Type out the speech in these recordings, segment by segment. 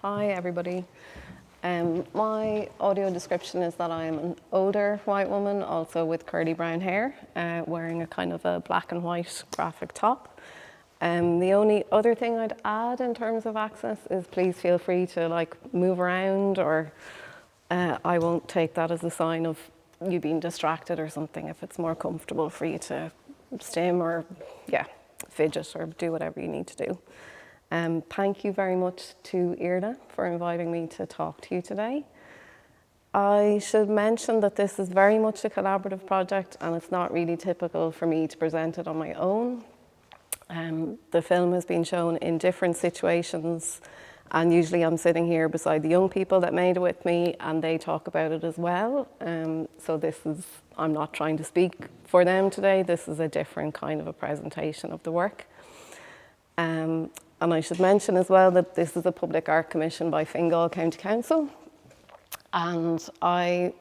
Hi everybody. My audio description is that I'm an older white woman, also with curly brown hair, wearing a kind of a black and white graphic top. The only other thing I'd add in terms of access is please feel free to move around, or I won't take that as a sign of you being distracted or something. If it's more comfortable for you to stim or fidget or do whatever you need to do. Thank you very much to Irla for inviting me to talk to you today. I should mention that this is very much a collaborative project and it's not really typical for me to present it on my own. The film has been shown in different situations, and usually I'm sitting here beside the young people that made it with me and they talk about it as well. So I'm not trying to speak for them today. This is a different kind of a presentation of the work. And I should mention as well that this is a public art commission by Fingal County Council. And I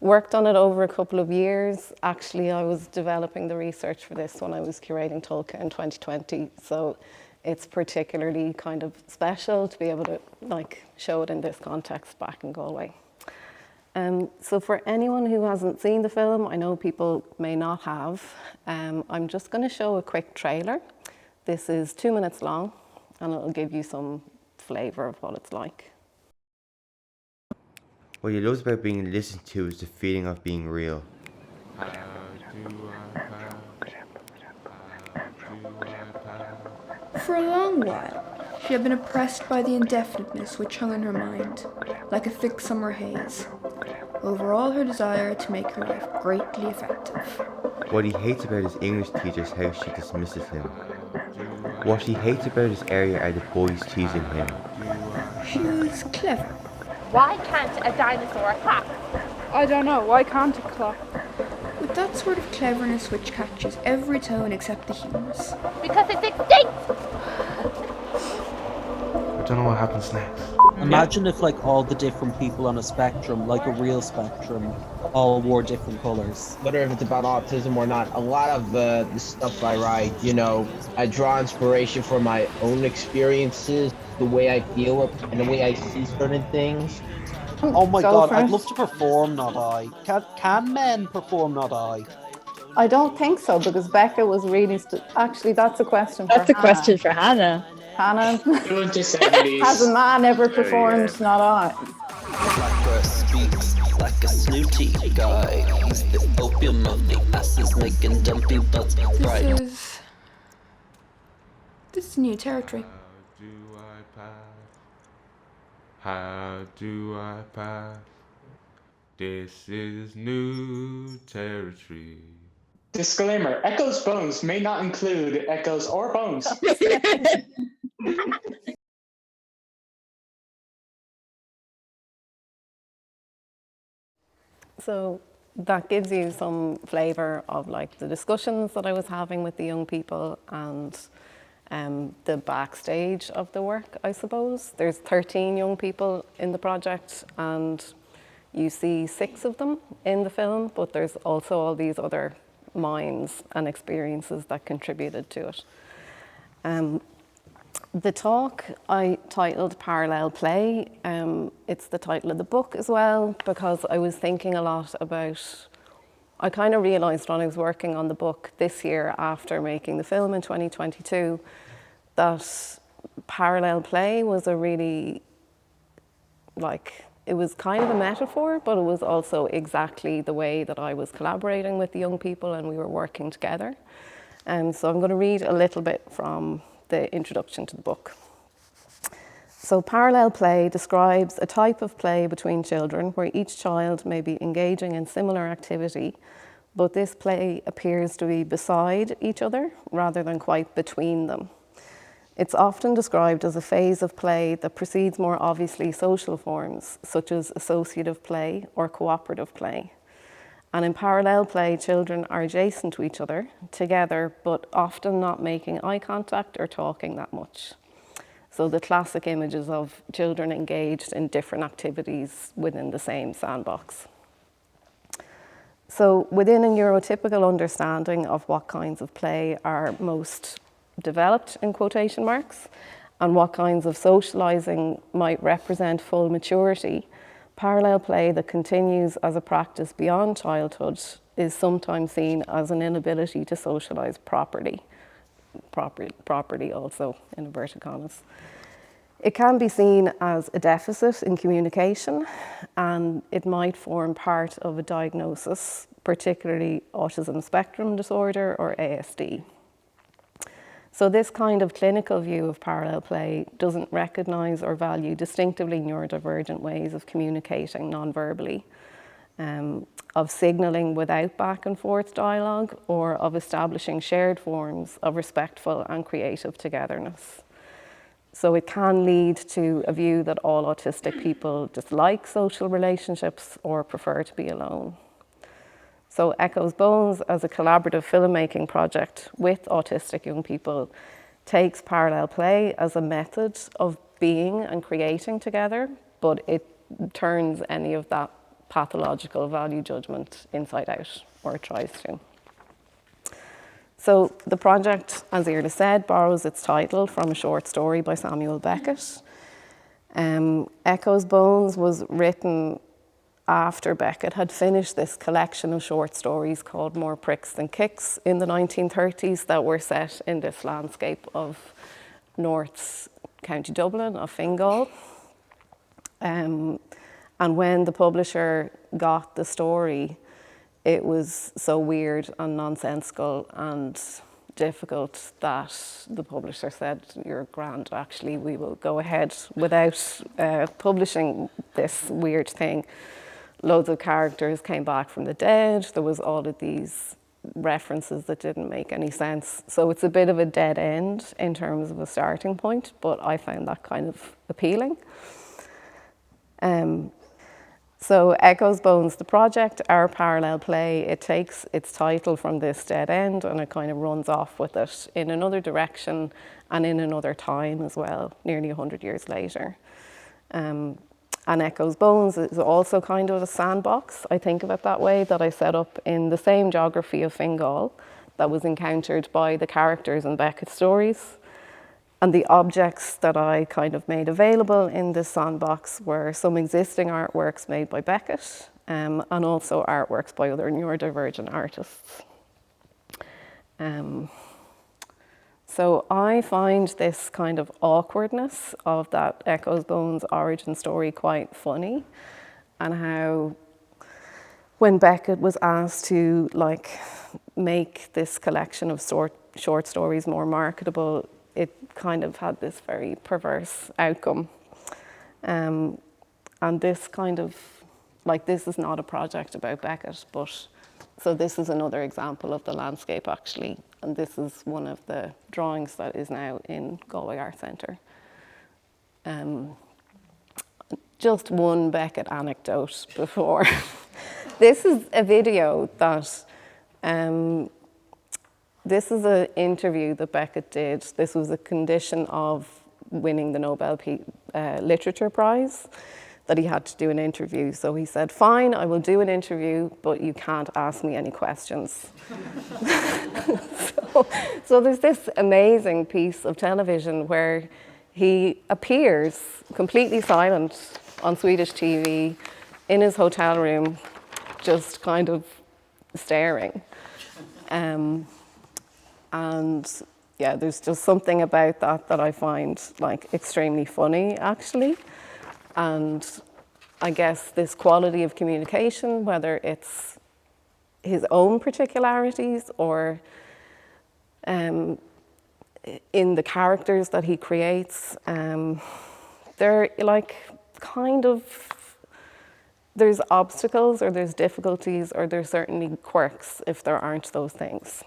worked on it over a couple of years. Actually, I was developing the research for this when I was curating TULCA in 2020. So it's particularly kind of special to be able to show it in this context back in Galway. So for anyone who hasn't seen the film, I know people may not have, I'm just going to show a quick trailer. This is 2 minutes long, and it'll give you some flavour of what it's like. What he loves about being listened to is the feeling of being real. For a long while, she had been oppressed by the indefiniteness which hung in her mind, like a thick summer haze, over all her desire to make her life greatly effective. What he hates about his English teacher is how she dismisses him. What she hates about his area are the boys teasing him. She was clever. Why can't a dinosaur clap? I don't know, why can't it clap? With that sort of cleverness which catches every tone except the humours. Because it's extinct! I don't know what happens next. Imagine if all the different people on a spectrum, like a real spectrum, all wore different colours. Whether if it's about autism or not, a lot of the stuff I write, I draw inspiration from my own experiences, the way I feel and the way I see certain things. Oh my God, I'd love to perform Not I. Can men perform Not I? I don't think so, because Becca was really... Actually, that's a question for Hannah. That's a question for Hannah. Hannah, has a man ever performed Not I? Blackbird speaks like a snooty guy. He's the opium of the asses making dumpy butts right. This is new territory. How do I pass? This is new territory. Disclaimer, Echo's bones may not include echoes or bones. So that gives you some flavour of the discussions that I was having with the young people and the backstage of the work, I suppose. There's 13 young people in the project and you see 6 of them in the film, but there's also all these other minds and experiences that contributed to it. The talk I titled Parallel Play. It's the title of the book as well, because I was thinking a lot about, I kind of realised when I was working on the book this year after making the film in 2022, that parallel play was a really, it was kind of a metaphor, but it was also exactly the way that I was collaborating with the young people and we were working together. So I'm going to read a little bit from the introduction to the book. So parallel play describes a type of play between children where each child may be engaging in similar activity, but this play appears to be beside each other rather than quite between them. It's often described as a phase of play that precedes more obviously social forms, such as associative play or cooperative play. And in parallel play, children are adjacent to each other, together, but often not making eye contact or talking that much. So the classic images of children engaged in different activities within the same sandbox. So within a neurotypical understanding of what kinds of play are most developed, in quotation marks, and what kinds of socializing might represent full maturity, parallel play that continues as a practice beyond childhood is sometimes seen as an inability to socialize properly also in inverted commas. It can be seen as a deficit in communication, and it might form part of a diagnosis, particularly autism spectrum disorder or ASD. So this kind of clinical view of parallel play doesn't recognise or value distinctively neurodivergent ways of communicating non-verbally, of signalling without back and forth dialogue, or of establishing shared forms of respectful and creative togetherness. So it can lead to a view that all autistic people dislike social relationships or prefer to be alone. So Echoes Bones, as a collaborative filmmaking project with autistic young people, takes parallel play as a method of being and creating together, but it turns any of that pathological value judgment inside out, or tries to. So the project, as Irla said, borrows its title from a short story by Samuel Beckett. Echoes Bones was written after Beckett had finished this collection of short stories called More Pricks Than Kicks in the 1930s that were set in this landscape of North County Dublin, of Fingal. And when the publisher got the story, it was so weird and nonsensical and difficult that the publisher said, "You're grand, actually, we will go ahead without publishing this weird thing." Loads of characters came back from the dead. There was all of these references that didn't make any sense. So it's a bit of a dead end in terms of a starting point, but I found that kind of appealing. So Echoes Bones, the project, our parallel play, it takes its title from this dead end and it kind of runs off with it in another direction and in another time as well, nearly 100 years later. And Echoes Bones is also kind of a sandbox, I think of it that way, that I set up in the same geography of Fingal that was encountered by the characters in Beckett's stories. And the objects that I kind of made available in this sandbox were some existing artworks made by Beckett, and also artworks by other neurodivergent artists. So I find this kind of awkwardness of that Echoes Bones origin story quite funny, and how when Beckett was asked to make this collection of short stories more marketable, it kind of had this very perverse outcome. And this kind of, this is not a project about Beckett, but so this is another example of the landscape actually. And this is one of the drawings that is now in Galway Art Centre. Just one Beckett anecdote before. This is a video that, this is an interview that Beckett did. This was a condition of winning the Nobel Literature Prize, that he had to do an interview. So he said, "Fine, I will do an interview, but you can't ask me any questions." So there's this amazing piece of television where he appears completely silent on Swedish TV in his hotel room, just kind of staring. And yeah, there's just something about that I find extremely funny actually. And I guess this quality of communication, whether it's his own particularities or in the characters that he creates, they're there's obstacles or there's difficulties or there's certainly quirks if there aren't those things.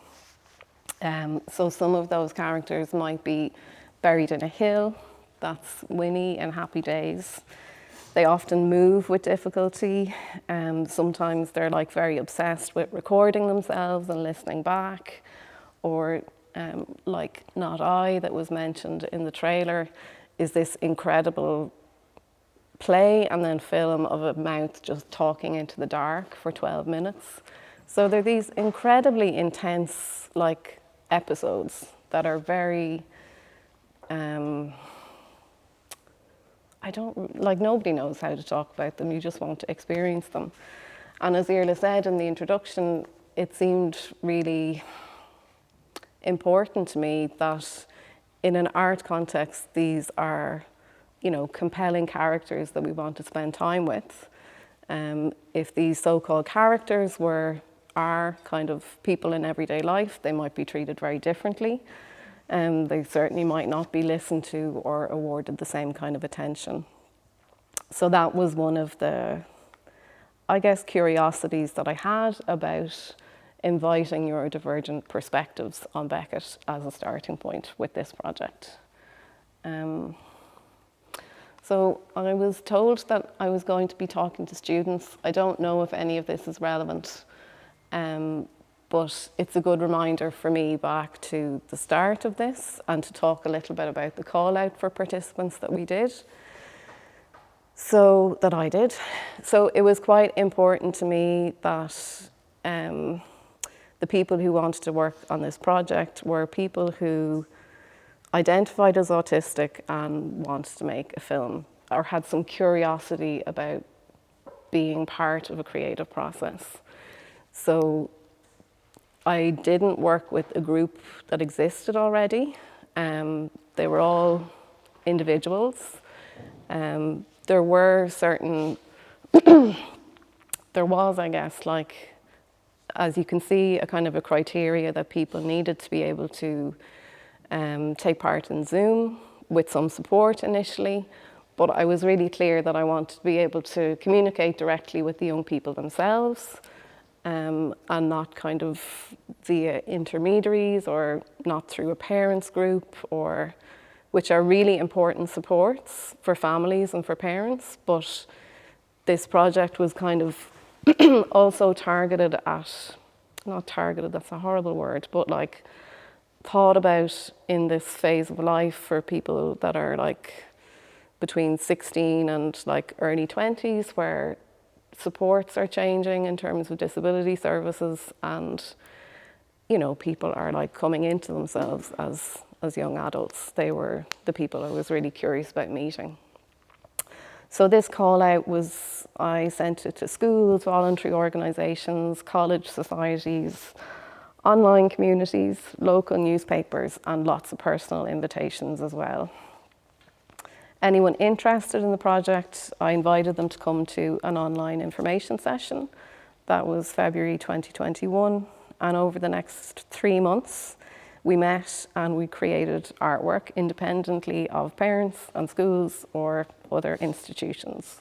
So some of those characters might be buried in a hill. That's Winnie in Happy Days. They often move with difficulty. Sometimes they're very obsessed with recording themselves and listening back. Or Not I, that was mentioned in the trailer, is this incredible play and then film of a mouth just talking into the dark for 12 minutes. So there are these incredibly intense episodes that are very nobody knows how to talk about them, you just want to experience them. And as Irla said in the introduction, it seemed really important to me that in an art context, these are, compelling characters that we want to spend time with. If these so-called characters are kind of people in everyday life, they might be treated very differently. They certainly might not be listened to or awarded the same kind of attention. So that was one of the, curiosities that I had about inviting neurodivergent perspectives on Beckett as a starting point with this project. So I was told that I was going to be talking to students. I don't know if any of this is relevant, but it's a good reminder for me back to the start of this and to talk a little bit about the call out for participants that we did. So it was quite important to me that the people who wanted to work on this project were people who identified as autistic and wanted to make a film or had some curiosity about being part of a creative process. So I didn't work with a group that existed already. They were all individuals. There were certain, there was, as you can see, a kind of a criteria that people needed to be able to take part in Zoom with some support initially, but I was really clear that I wanted to be able to communicate directly with the young people themselves and not kind of via intermediaries or not through a parents group, which are really important supports for families and for parents. But this project was kind of also targeted at, not targeted, that's a horrible word, but thought about in this phase of life for people that are between 16 and early 20s, where supports are changing in terms of disability services, and people are coming into themselves as young adults. They were the people I was really curious about meeting. So this call out I sent it to schools, voluntary organisations, college societies, online communities, local newspapers, and lots of personal invitations as well. Anyone interested in the project, I invited them to come to an online information session. That was February 2021. And over the next 3 months, we met and we created artwork independently of parents and schools or other institutions.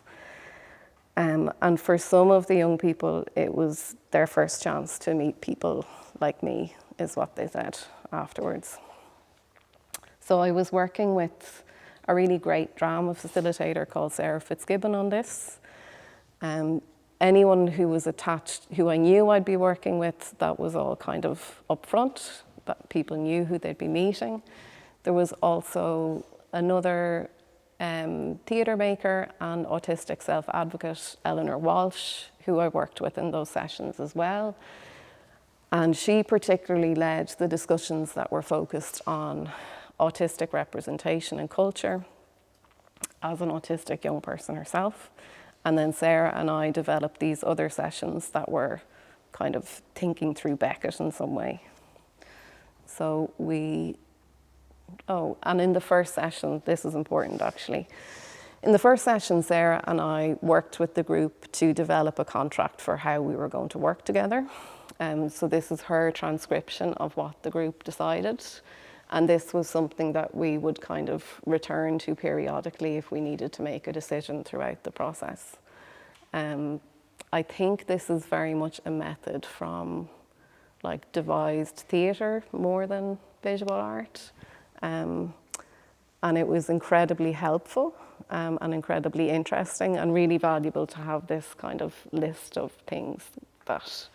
And for some of the young people, it was their first chance to meet people like me, is what they said afterwards. So I was working with a really great drama facilitator called Sarah Fitzgibbon on this. Anyone who was attached, who I knew I'd be working with, that was all kind of upfront, that people knew who they'd be meeting. There was also another theatre maker and autistic self-advocate, Eleanor Walsh, who I worked with in those sessions as well. And she particularly led the discussions that were focused on autistic representation and culture as an autistic young person herself. And then Sarah and I developed these other sessions that were kind of thinking through Beckett in some way. So and in the first session, this is important actually. In the first session, Sarah and I worked with the group to develop a contract for how we were going to work together. So this is her transcription of what the group decided. And this was something that we would kind of return to periodically if we needed to make a decision throughout the process. I think this is very much a method from devised theatre more than visual art. And it was incredibly helpful and incredibly interesting and really valuable to have this kind of list of things that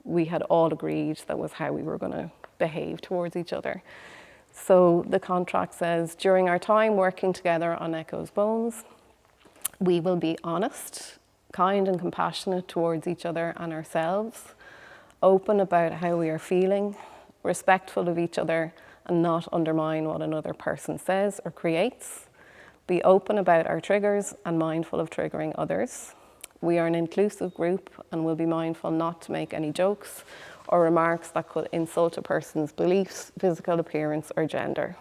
we had all agreed that was how we were going to behave towards each other. So the contract says, during our time working together on Echo's Bones, we will be honest, kind and compassionate towards each other and ourselves, open about how we are feeling, respectful of each other, and not undermine what another person says or creates, Be open about our triggers and mindful of triggering others. We are an inclusive group and will be mindful not to make any jokes or remarks that could insult a person's beliefs, physical appearance, or gender.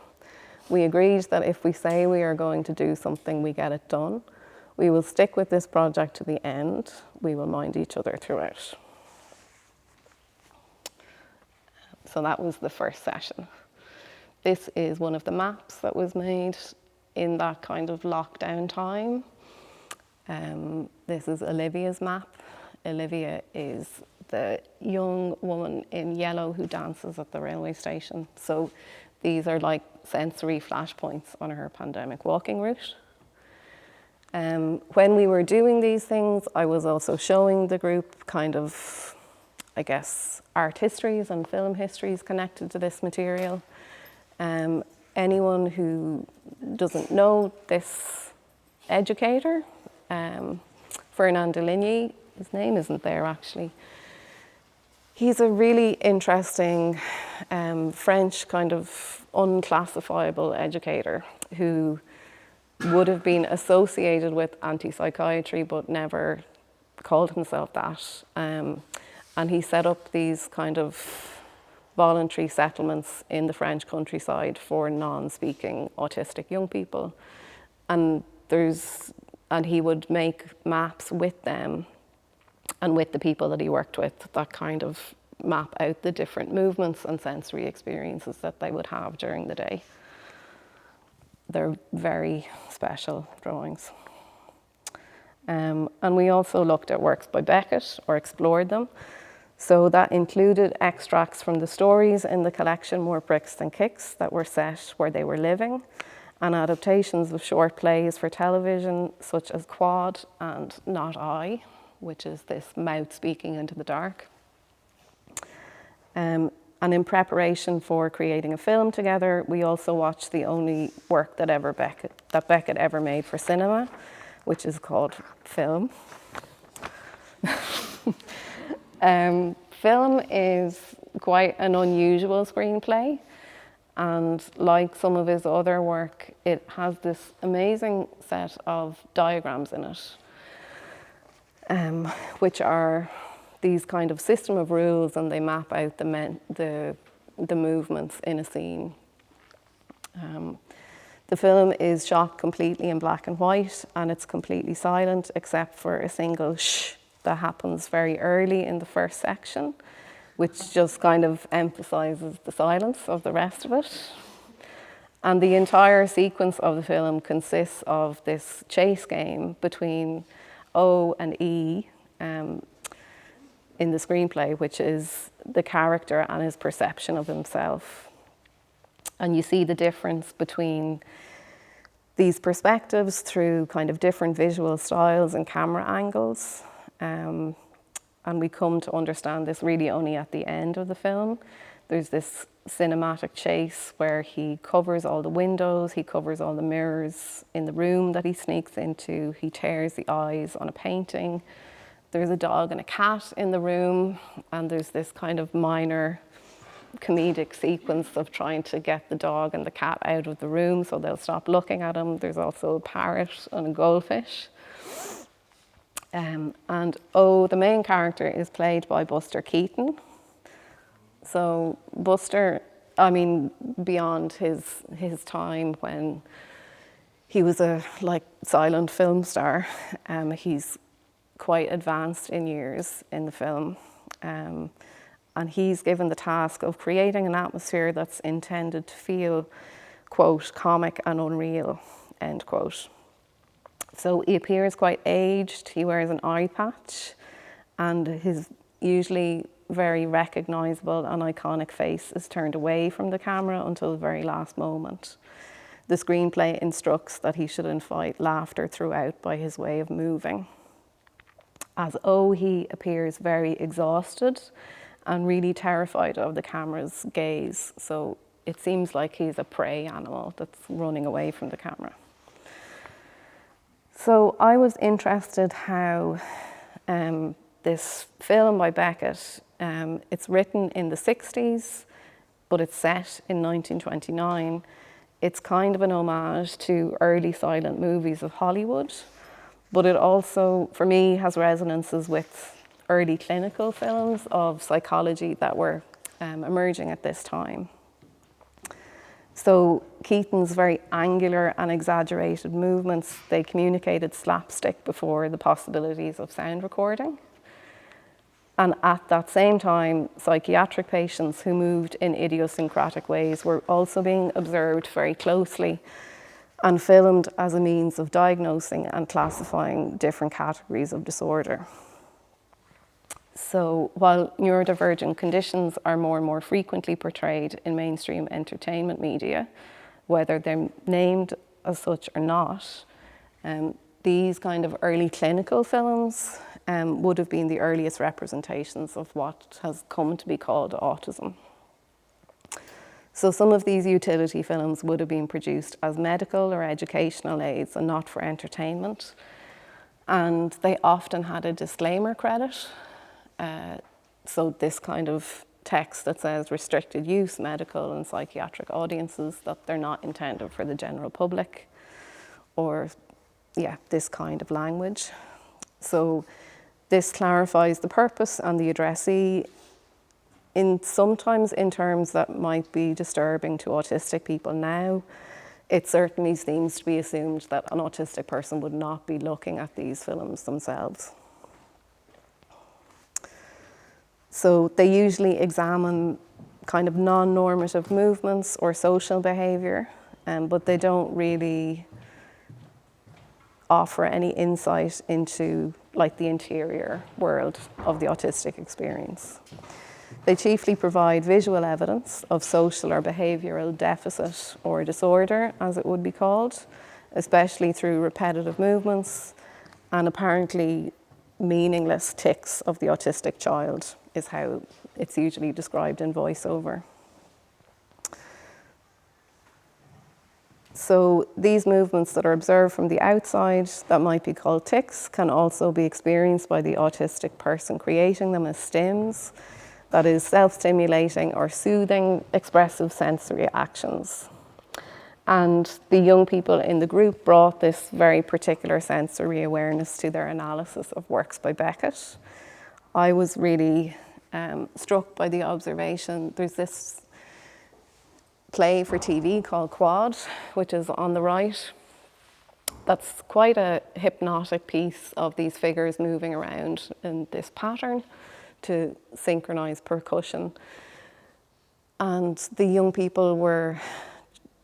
We agreed that if we say we are going to do something, we get it done. We will stick with this project to the end. We will mind each other throughout. So that was the first session. This is one of the maps that was made in that kind of lockdown time. This is Olivia's map. Olivia is the young woman in yellow who dances at the railway station. So these are like sensory flashpoints on her pandemic walking route. When we were doing these things, I was also showing the group kind of, I guess, art histories and film histories connected to this material. Anyone who doesn't know this educator, Fernand de Ligny, his name isn't there actually. He's a really interesting French kind of unclassifiable educator who would have been associated with anti-psychiatry but never called himself that. And he set up these kind of voluntary settlements in the French countryside for non-speaking autistic young people. And he would make maps with them and with the people that he worked with that kind of map out the different movements and sensory experiences that they would have during the day. They're very special drawings. And we also looked at works by Beckett, or explored them. So that included extracts from the stories in the collection More Bricks Than Kicks that were set where they were living, and adaptations of short plays for television such as Quad and Not I, which is this mouth speaking into the dark. And in preparation for creating a film together, we also watched the only work that Beckett ever made for cinema, which is called Film. Film is quite an unusual screenplay, and like some of his other work, it has this amazing set of diagrams in it, which are these kind of system of rules, and they map out the movements in a scene. The film is shot completely in black and white, and it's completely silent except for a single shh that happens very early in the first section, which just kind of emphasizes the silence of the rest of it. And the entire sequence of the film consists of this chase game between O and E in the screenplay, which is the character and his perception of himself. And you see the difference between these perspectives through kind of different visual styles and camera angles. And we come to understand this really only at the end of the film. There's this cinematic chase where he covers all the windows, he covers all the mirrors in the room that he sneaks into, he tears the eyes on a painting. There's a dog and a cat in the room, and there's this kind of minor comedic sequence of trying to get the dog and the cat out of the room so they'll stop looking at him. There's also a parrot and a goldfish. And O, the main character, is played by Buster Keaton. So Buster, I mean, beyond his time when he was a silent film star, he's quite advanced in years in the film. And he's given the task of creating an atmosphere that's intended to feel, quote, comic and unreal, end quote. So he appears quite aged, he wears an eye patch, and his usually very recognizable and iconic face is turned away from the camera until the very last moment. The screenplay instructs that he should invite laughter throughout by his way of moving. As O, he appears very exhausted and really terrified of the camera's gaze. So it seems like he's a prey animal that's running away from the camera. So I was interested how this film by Beckett, it's written in the 60s, but it's set in 1929. it's kind of an homage to early silent movies of Hollywood, but it also, for me, has resonances with early clinical films of psychology that were emerging at this time. So Keaton's very angular and exaggerated movements, they communicated slapstick before the possibilities of sound recording. And at that same time, psychiatric patients who moved in idiosyncratic ways were also being observed very closely and filmed as a means of diagnosing and classifying different categories of disorder. So while neurodivergent conditions are more and more frequently portrayed in mainstream entertainment media, whether they're named as such or not, these kind of early clinical films would have been the earliest representations of what has come to be called autism. So some of these utility films would have been produced as medical or educational aids and not for entertainment. And they often had a disclaimer credit. So this kind of text that says restricted use, medical and psychiatric audiences, that they're not intended for the general public, or this kind of language. So this clarifies the purpose and the addressee sometimes in terms that might be disturbing to autistic people now. It certainly seems to be assumed that an autistic person would not be looking at these films themselves. So they usually examine kind of non-normative movements or social behaviour, but they don't really offer any insight into like the interior world of the autistic experience. They chiefly provide visual evidence of social or behavioural deficit or disorder, as it would be called, especially through repetitive movements and apparently meaningless tics of the autistic child, is how it's usually described in voiceover. So these movements that are observed from the outside that might be called tics can also be experienced by the autistic person creating them as stims, that is self-stimulating or soothing expressive sensory actions. And the young people in the group brought this very particular sensory awareness to their analysis of works by Beckett. I was really struck by the observation. There's this play for TV called Quad, which is on the right. That's quite a hypnotic piece of these figures moving around in this pattern to synchronize percussion. And the young people were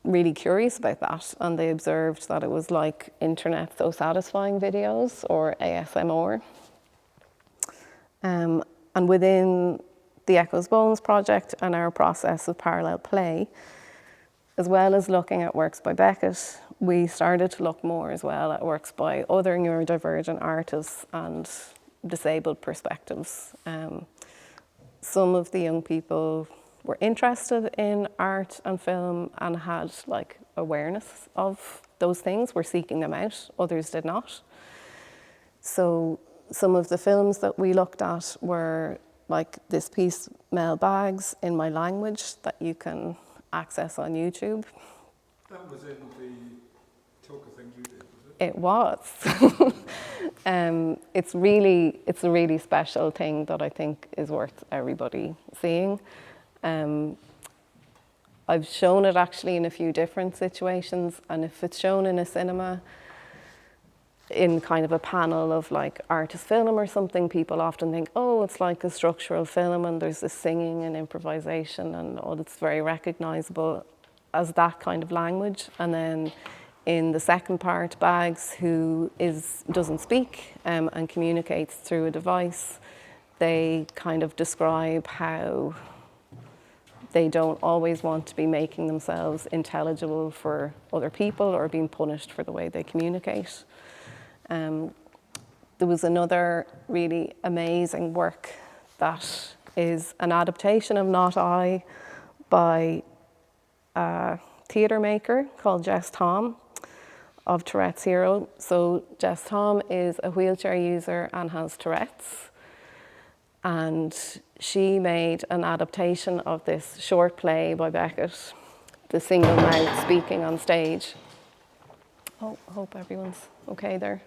really curious about that, and they observed that it was like internet so satisfying videos or ASMR. And within the Echoes Bones project and our process of parallel play, as well as looking at works by Beckett, we started to look more as well at works by other neurodivergent artists and disabled perspectives. Some of the young people were interested in art and film and had like awareness of those things, were seeking them out, others did not. So some of the films that we looked at were like this piece, Mel Bags, In My Language, that you can access on YouTube. That was in the TULCA thing you did, was it? It was. It's a really special thing that I think is worth everybody seeing. I've shown it actually in a few different situations, and if it's shown in a cinema, in kind of a panel of like artist film or something, people often think, oh, it's like a structural film and there's this singing and improvisation and all, it's very recognizable as that kind of language. And then in the second part, Bags, who doesn't speak and communicates through a device, they kind of describe how they don't always want to be making themselves intelligible for other people or being punished for the way they communicate. There was another really amazing work that is an adaptation of Not I by a theatre maker called Jess Thom of Tourette's Hero. So Jess Thom is a wheelchair user and has Tourette's. And she made an adaptation of this short play by Beckett the single mouth speaking on stage. Oh, I hope everyone's okay there.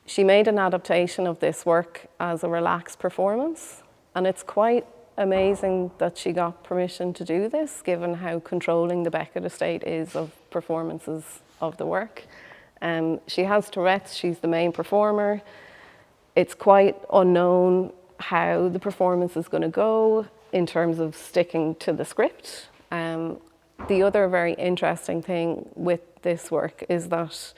She made an adaptation of this work as a relaxed performance, and it's quite amazing that she got permission to do this, given how controlling the Beckett estate is of performances of the work. She has Tourette's, she's the main performer. It's quite unknown how the performance is going to go in terms of sticking to the script. The other very interesting thing with this work is that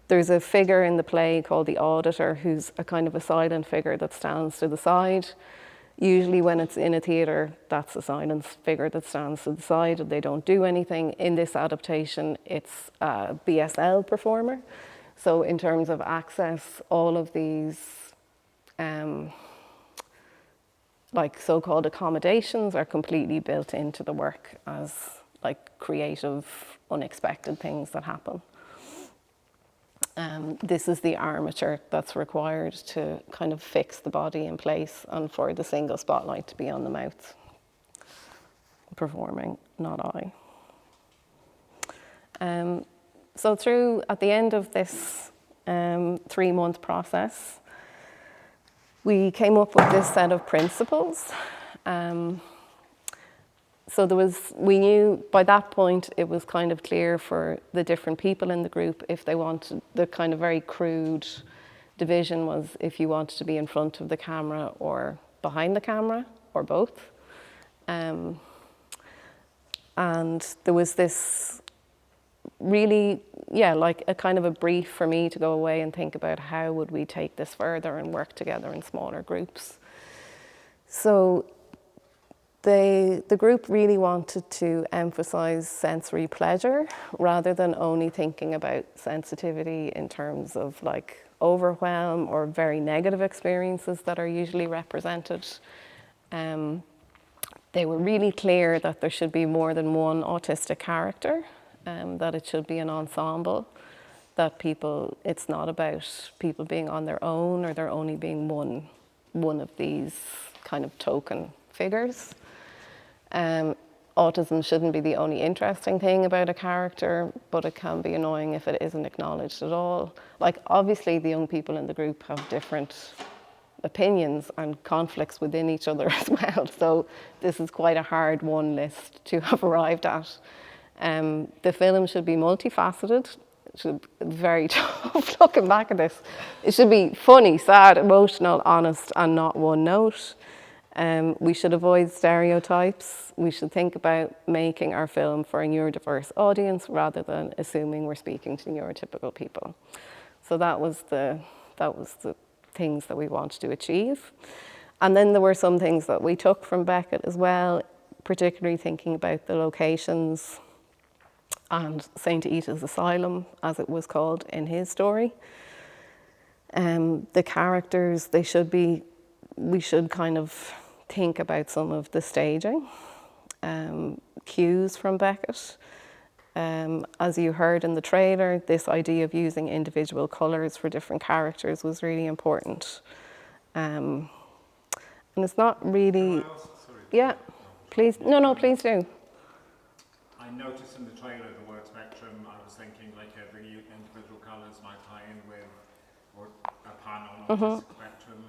there's a figure in the play called the auditor, who's a kind of a silent figure that stands to the side. Usually when it's in a theatre, that's a silent figure that stands to the side and they don't do anything. In this adaptation, it's a BSL performer. So in terms of access, all of these like so-called accommodations are completely built into the work as like creative, unexpected things that happen. This is the armature that's required to kind of fix the body in place and for the single spotlight to be on the mouth performing, not I. So at the end of this 3-month process, we came up with this set of principles. So we knew by that point it was kind of clear for the different people in the group if they wanted, the kind of very crude division was if you wanted to be in front of the camera or behind the camera or both. And there was this really, like a kind of a brief for me to go away and think about how would we take this further and work together in smaller groups. So the group really wanted to emphasize sensory pleasure rather than only thinking about sensitivity in terms of like overwhelm or very negative experiences that are usually represented. They were really clear that there should be more than one autistic character, that it should be an ensemble, that it's not about people being on their own or there only being one of these kind of token figures. Autism shouldn't be the only interesting thing about a character, but it can be annoying if it isn't acknowledged at all. Like, obviously the young people in the group have different opinions and conflicts within each other as well, so this is quite a hard one list to have arrived at. The film should be multifaceted. It should be very tough looking back at this. It should be funny, sad, emotional, honest, and not one note. We should avoid stereotypes. We should think about making our film for a neurodiverse audience rather than assuming we're speaking to neurotypical people. So that was the things that we wanted to achieve. And then there were some things that we took from Beckett as well, particularly thinking about the locations and St. Ita's Asylum, as it was called in his story. The characters, we should kind of think about some of the staging, cues from Beckett. As you heard in the trailer, this idea of using individual colours for different characters was really important. And it's not really... Yeah, please. No, please do. I noticed in the trailer the word spectrum. I was thinking like the individual colours might tie in with, or a pun on autistic spectrum.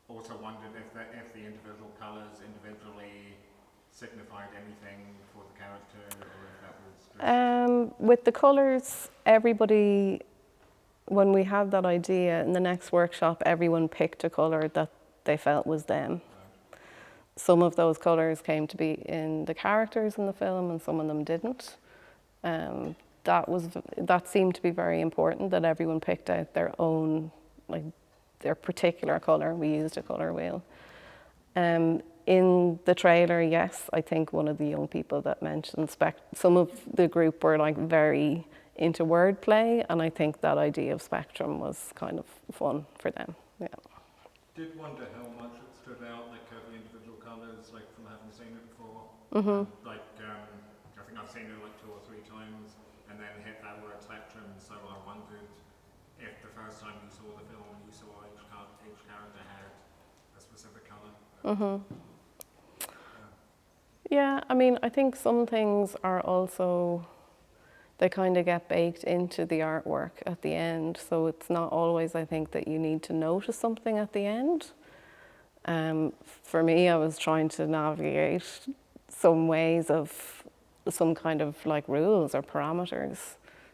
Also wondered if the individual colours individually signified anything for the character, or if that was just... With the colours, everybody, when we had that idea in the next workshop, everyone picked a colour that they felt was them. Some of those colours came to be in the characters in the film and some of them didn't. That seemed to be very important, that everyone picked out their own, like their particular colour. We used a colour wheel. In the trailer, yes, I think one of the young people that mentioned some of the group were like very into wordplay, and I think that idea of spectrum was kind of fun for them. Yeah. Did wonder how much it stood out, like the individual colours, like from having seen it before. Like I think I've seen it like 2 or 3 times, and then hit that word spectrum. So I wondered if the first time you saw the film, you saw each character had a specific colour. Yeah, I mean, I think some things are also, they kind of get baked into the artwork at the end. So it's not always, I think, that you need to notice something at the end. For me, I was trying to navigate some ways of some kind of like rules or parameters.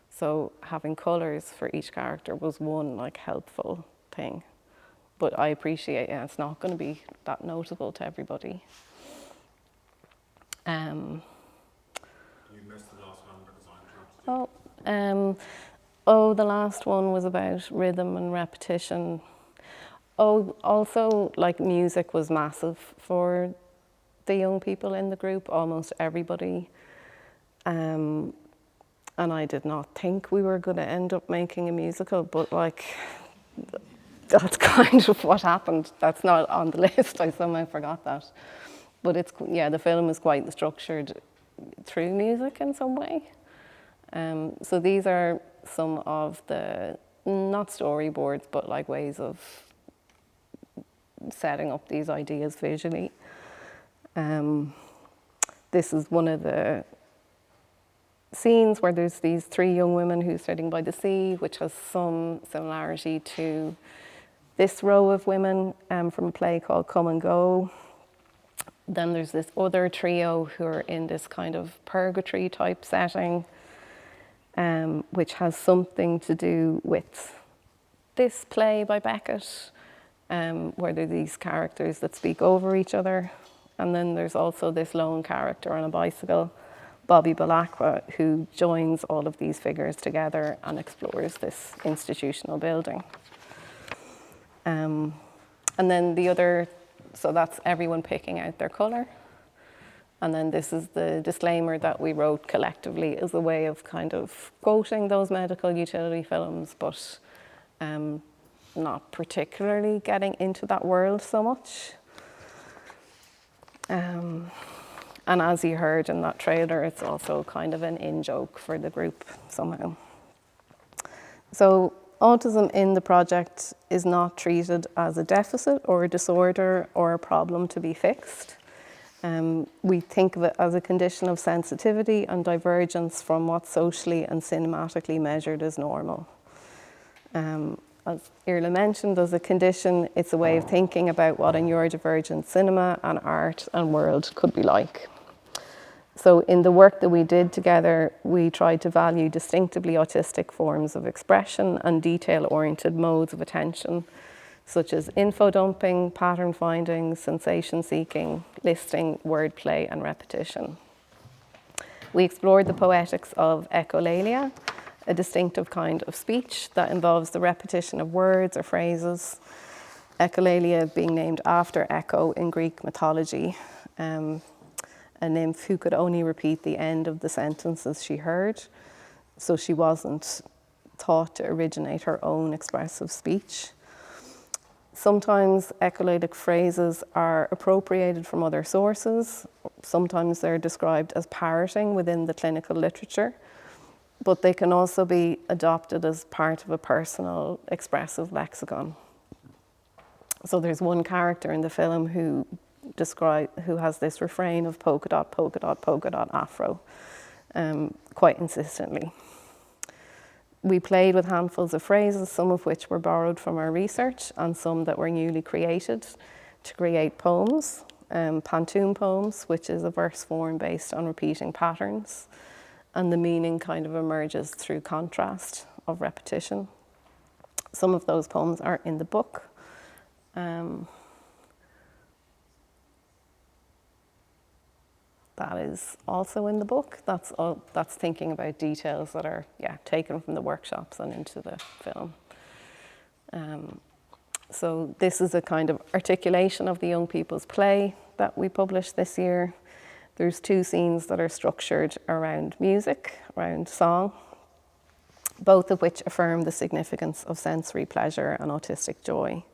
So having colours for each character was one like helpful thing. But I appreciate, yeah, it's not going to be that notable to everybody. You missed the last one because I interrupted you. The last one was about rhythm and repetition. Oh, also, like, music was massive for the young people in the group, almost everybody. And I did not think we were going to end up making a musical, but like, that's kind of what happened. That's not on the list, I somehow forgot that. But it's, yeah, the film is quite structured through music in some way. So these are some of the, not storyboards, but like ways of setting up these ideas visually. This is one of the scenes where there's these three young women who's sitting by the sea, which has some similarity to this row of women from a play called Come and Go. Then there's this other trio who are in this kind of purgatory type setting, which has something to do with this play by Beckett, where there are these characters that speak over each other. And then there's also this lone character on a bicycle, Bobby Balakwa, who joins all of these figures together and explores this institutional building. And then the other, so that's everyone picking out their colour. And then this is the disclaimer that we wrote collectively as a way of kind of quoting those medical utility films, but not particularly getting into that world so much. And as you heard in that trailer, it's also kind of an in-joke for the group somehow. So autism in the project is not treated as a deficit or a disorder or a problem to be fixed. We think of it as a condition of sensitivity and divergence from what's socially and cinematically measured as normal. As Irla mentioned, as a condition, it's a way of thinking about what a neurodivergent cinema and art and world could be like. So in the work that we did together, we tried to value distinctively autistic forms of expression and detail-oriented modes of attention, such as info dumping, pattern finding, sensation seeking, listing, wordplay, and repetition. We explored the poetics of echolalia, a distinctive kind of speech that involves the repetition of words or phrases, echolalia being named after Echo in Greek mythology, a nymph who could only repeat the end of the sentences she heard, so she wasn't taught to originate her own expressive speech. Sometimes echolalic phrases are appropriated from other sources. Sometimes they're described as parroting within the clinical literature, but they can also be adopted as part of a personal expressive lexicon. So there's one character in the film who has this refrain of polka dot, polka dot, polka dot, afro, quite insistently. We played with handfuls of phrases, some of which were borrowed from our research and some that were newly created to create poems, pantoum poems, which is a verse form based on repeating patterns, and the meaning kind of emerges through contrast of repetition. Some of those poems are in the book. That is also in the book. That's thinking about details that are taken from the workshops and into the film. So this is a kind of articulation of the young people's play that we published this year. There's two scenes that are structured around music, around song, both of which affirm the significance of sensory pleasure and autistic joy.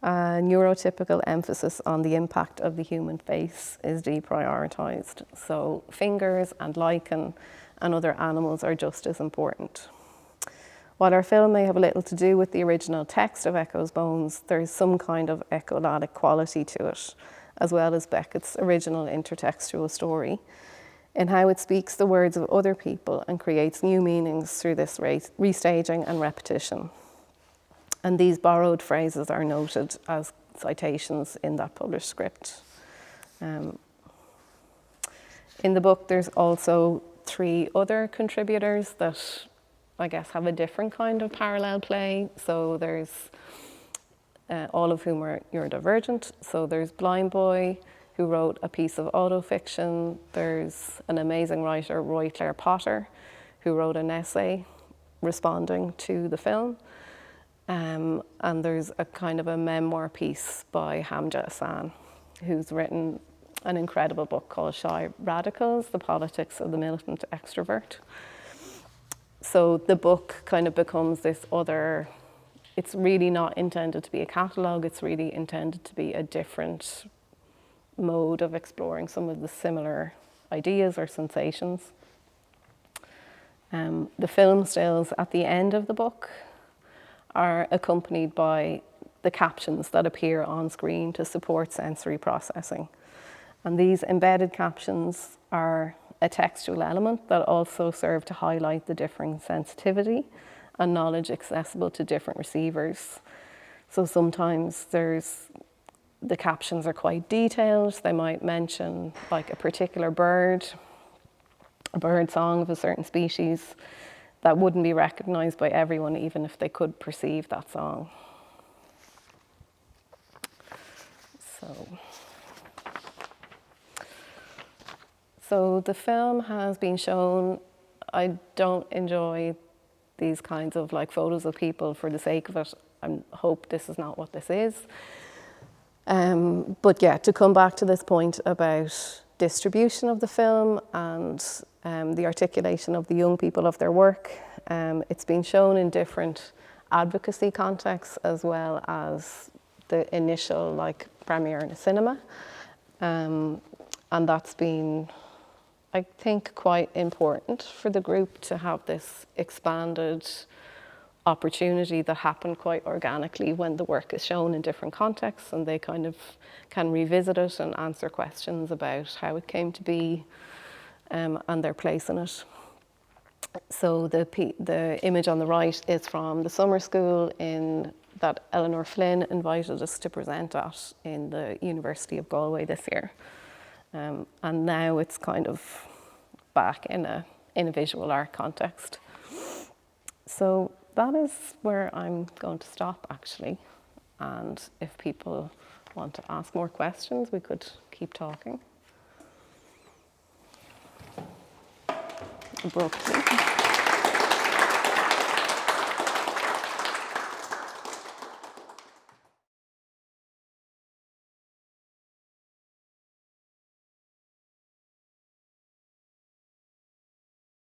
A neurotypical emphasis on the impact of the human face is deprioritized. So fingers and lichen and other animals are just as important. While our film may have little to do with the original text of Echo's Bones, there is some kind of echolalic quality to it, as well as Beckett's original intertextual story, in how it speaks the words of other people and creates new meanings through this restaging and repetition. And these borrowed phrases are noted as citations in that published script. In the book, there's also 3 other contributors that I guess have a different kind of parallel play. So there's all of whom are neurodivergent. So there's Blind Boy, who wrote a piece of autofiction. There's an amazing writer, Roy Clare Potter, who wrote an essay responding to the film. And there's a kind of a memoir piece by Hamza Hassan, who's written an incredible book called Shy Radicals, The Politics of the Militant Extrovert. So the book kind of becomes this other, it's really not intended to be a catalogue, it's really intended to be a different mode of exploring some of the similar ideas or sensations. The film stills at the end of the book are accompanied by the captions that appear on screen to support sensory processing. And these embedded captions are a textual element that also serve to highlight the differing sensitivity and knowledge accessible to different receivers. So sometimes the captions are quite detailed. They might mention like a particular bird, a bird song of a certain species that wouldn't be recognized by everyone, even if they could perceive that song. So the film has been shown. I don't enjoy these kinds of like photos of people for the sake of it. I hope this is not what this is. But yeah, to come back to this point about distribution of the film and the articulation of the young people of their work, it's been shown in different advocacy contexts as well as the initial like premiere in a cinema. And that's been, I think, quite important for the group to have this expanded opportunity that happened quite organically when the work is shown in different contexts, and they kind of can revisit it and answer questions about how it came to be and their place in it. So the image on the right is from the summer school that Eleanor Flynn invited us to present at in the University of Galway this year. And now it's kind of back in a visual art context. So that is where I'm going to stop, actually. And if people want to ask more questions, we could keep talking. Abruptly.